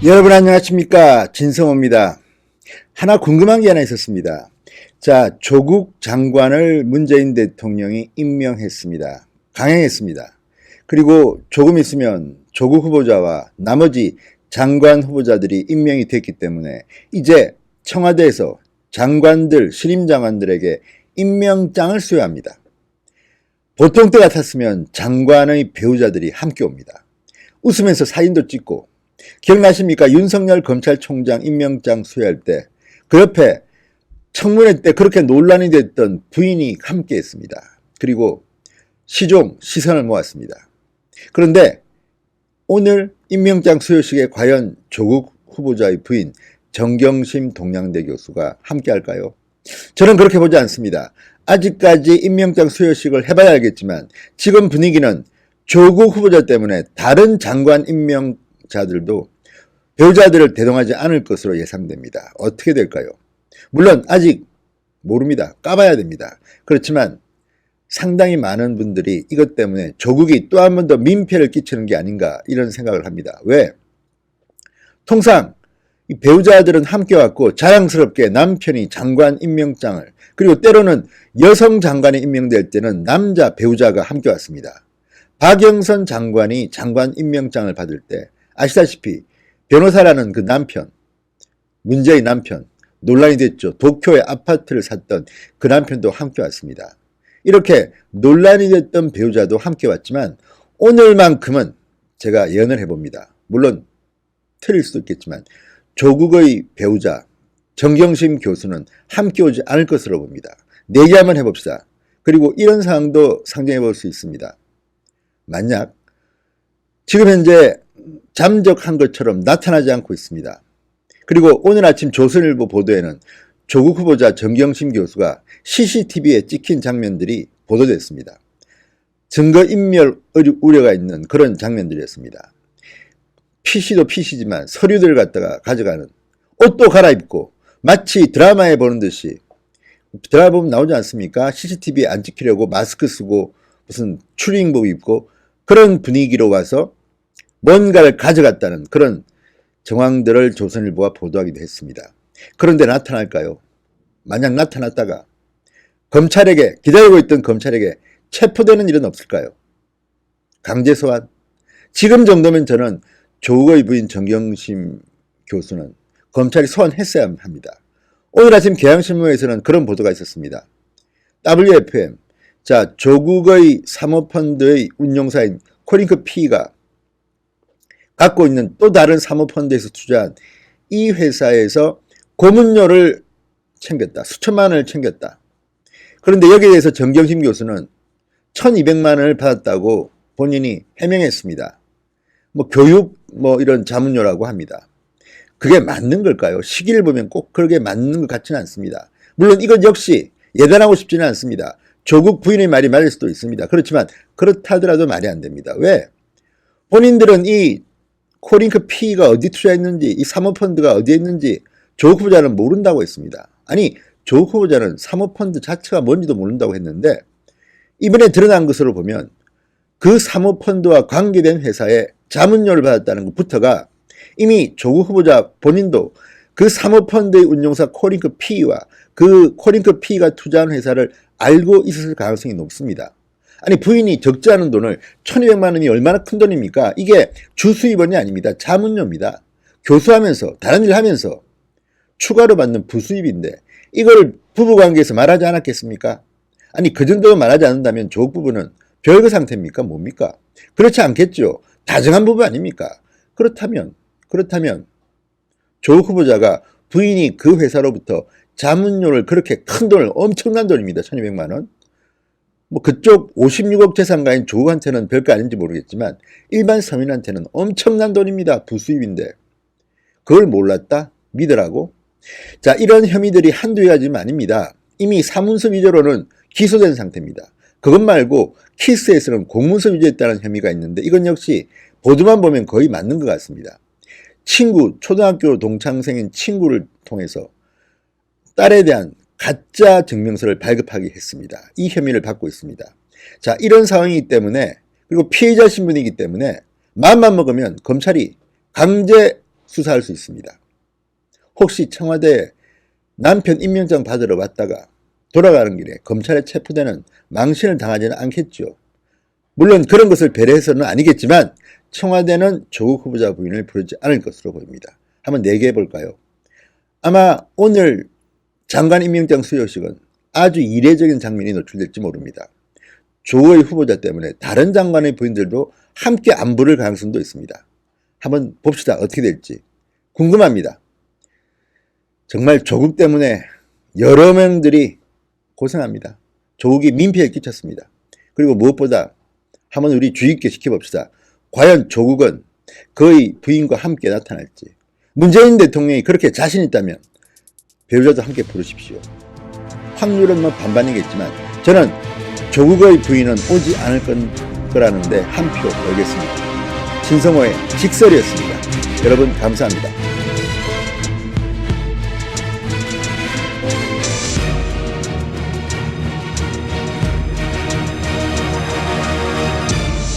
여러분 안녕하십니까, 진성호입니다. 하나 궁금한 게 하나 있었습니다. 자, 조국 장관을 문재인 대통령이 임명했습니다. 강행했습니다. 그리고 조금 있으면 조국 후보자와 나머지 장관 후보자들이 임명이 됐기 때문에 이제 청와대에서 장관들, 신임 장관들에게 임명장을 수여합니다. 보통 때 같았으면 장관의 배우자들이 함께 옵니다. 웃으면서 사진도 찍고. 기억나십니까? 윤석열 검찰총장 임명장 수여할 때 그 옆에 청문회 때 그렇게 논란이 됐던 부인이 함께 했습니다. 그리고 시선을 모았습니다. 그런데 오늘 임명장 수여식에 과연 조국 후보자의 부인 정경심 동양대 교수가 함께 할까요? 저는 그렇게 보지 않습니다. 아직까지 임명장 수여식을 해봐야 알겠지만 지금 분위기는 조국 후보자 때문에 다른 장관 임명자들도 배우자들을 대동하지 않을 것으로 예상됩니다. 어떻게 될까요? 물론 아직 모릅니다. 까봐야 됩니다. 그렇지만 상당히 많은 분들이 이것 때문에 조국이 또 한 번 더 민폐를 끼치는 게 아닌가 이런 생각을 합니다. 왜? 통상 이 배우자들은 함께 왔고 자랑스럽게 남편이 장관 임명장을, 그리고 때로는 여성 장관이 임명될 때는 남자 배우자가 함께 왔습니다. 박영선 장관이 장관 임명장을 받을 때 아시다시피 변호사라는 그 남편, 문제의 남편, 논란이 됐죠. 도쿄에 아파트를 샀던 그 남편도 함께 왔습니다. 이렇게 논란이 됐던 배우자도 함께 왔지만 오늘만큼은 제가 예언을 해봅니다. 물론 틀릴 수도 있겠지만 조국의 배우자 정경심 교수는 함께 오지 않을 것으로 봅니다. 내기 한번 해봅시다. 그리고 이런 상황도 상정해 볼 수 있습니다. 만약 지금 현재 잠적한 것처럼 나타나지 않고 있습니다. 그리고 오늘 아침 조선일보 보도에는 조국 후보자 정경심 교수가 CCTV에 찍힌 장면들이 보도됐습니다. 증거인멸 우려가 있는 그런 장면들이었습니다. PC도 PC지만 서류들을 갖다가 가져가는, 옷도 갈아입고 마치 드라마에 보는 듯이, 드라마 보면 나오지 않습니까? CCTV에 안 찍히려고 마스크 쓰고 무슨 추리닝복 입고 그런 분위기로 와서 뭔가를 가져갔다는 그런 정황들을 조선일보가 보도하기도 했습니다. 그런데 나타날까요? 만약 나타났다가 검찰에게, 기다리고 있던 검찰에게 체포되는 일은 없을까요? 강제 소환? 지금 정도면 저는 조국의 부인 정경심 교수는 검찰이 소환했어야 합니다. 오늘 아침 경향신문에서는 그런 보도가 있었습니다. WFM, 자, 조국의 사모펀드의 운용사인 코링크 P가 갖고 있는 또 다른 사모펀드에서 투자한 이 회사에서 고문료를 챙겼다. 수천만 원을 챙겼다. 그런데 여기에 대해서 정경심 교수는 1200만 원을 받았다고 본인이 해명했습니다. 교육 이런 자문료라고 합니다. 그게 맞는 걸까요? 시기를 보면 꼭 그렇게 맞는 것 같지는 않습니다. 물론 이것 역시 예단하고 싶지는 않습니다. 조국 부인의 말이 맞을 수도 있습니다. 그렇지만 그렇다 하더라도 말이 안 됩니다. 왜? 본인들은 이 코링크 P가 어디 투자했는지, 이 사모펀드가 어디에 있는지 조국 후보자는 모른다고 했습니다. 아니, 조국 후보자는 사모펀드 자체가 뭔지도 모른다고 했는데 이번에 드러난 것으로 보면 그 사모펀드와 관계된 회사에 자문료를 받았다는 것부터가 이미 조국 후보자 본인도 그 사모펀드의 운용사 코링크 P와 그 코링크 P가 투자한 회사를 알고 있었을 가능성이 높습니다. 아니, 부인이 적지 않은 돈을 1200만 원이 얼마나 큰 돈입니까? 이게 주수입원이 아닙니다. 자문료입니다. 교수하면서 다른 일 하면서 추가로 받는 부수입인데 이걸 부부관계에서 말하지 않았겠습니까? 아니, 그 정도 말하지 않는다면 조국 부부는 별거 상태입니까? 뭡니까? 그렇지 않겠죠. 다정한 부부 아닙니까? 그렇다면 조국 후보자가 부인이 그 회사로부터 자문료를, 그렇게 큰 돈을, 엄청난 돈입니다. 1200만 원. 그쪽 56억 재산가인 조국한테는 별거 아닌지 모르겠지만 일반 서민한테는 엄청난 돈입니다. 부수입인데 그걸 몰랐다? 믿으라고? 자, 이런 혐의들이 한두 가지만 아닙니다. 이미 사문서 위조로는 기소된 상태입니다. 그것 말고 키스에서는 공문서 위조했다는 혐의가 있는데 이건 역시 보도만 보면 거의 맞는 것 같습니다. 초등학교 동창생인 친구를 통해서 딸에 대한 가짜 증명서를 발급하게 했습니다. 이 혐의를 받고 있습니다. 자, 이런 상황이기 때문에, 그리고 피해자 신분이기 때문에 마음만 먹으면 검찰이 강제 수사할 수 있습니다. 혹시 청와대 남편 임명장 받으러 왔다가 돌아가는 길에 검찰에 체포되는 망신을 당하지는 않겠죠. 물론 그런 것을 배려해서는 아니겠지만 청와대는 조국 후보자 부인을 부르지 않을 것으로 보입니다. 한번 내기해 볼까요? 아마 오늘 장관 임명장 수여식은 아주 이례적인 장면이 노출될지 모릅니다. 조의 후보자 때문에 다른 장관의 부인들도 함께 안 부를 가능성도 있습니다. 한번 봅시다. 어떻게 될지 궁금합니다. 정말 조국 때문에 여러 명들이 고생합니다. 조국이 민폐를 끼쳤습니다. 그리고 무엇보다 한번 우리 주의 있게 지켜봅시다. 과연 조국은 그의 부인과 함께 나타날지. 문재인 대통령이 그렇게 자신 있다면 배우자도 함께 부르십시오. 확률은 뭐 반반이겠지만 저는 조국의 부인은 오지 않을 거라는데 한 표 걸겠습니다. 신성호의 직설이었습니다. 여러분 감사합니다.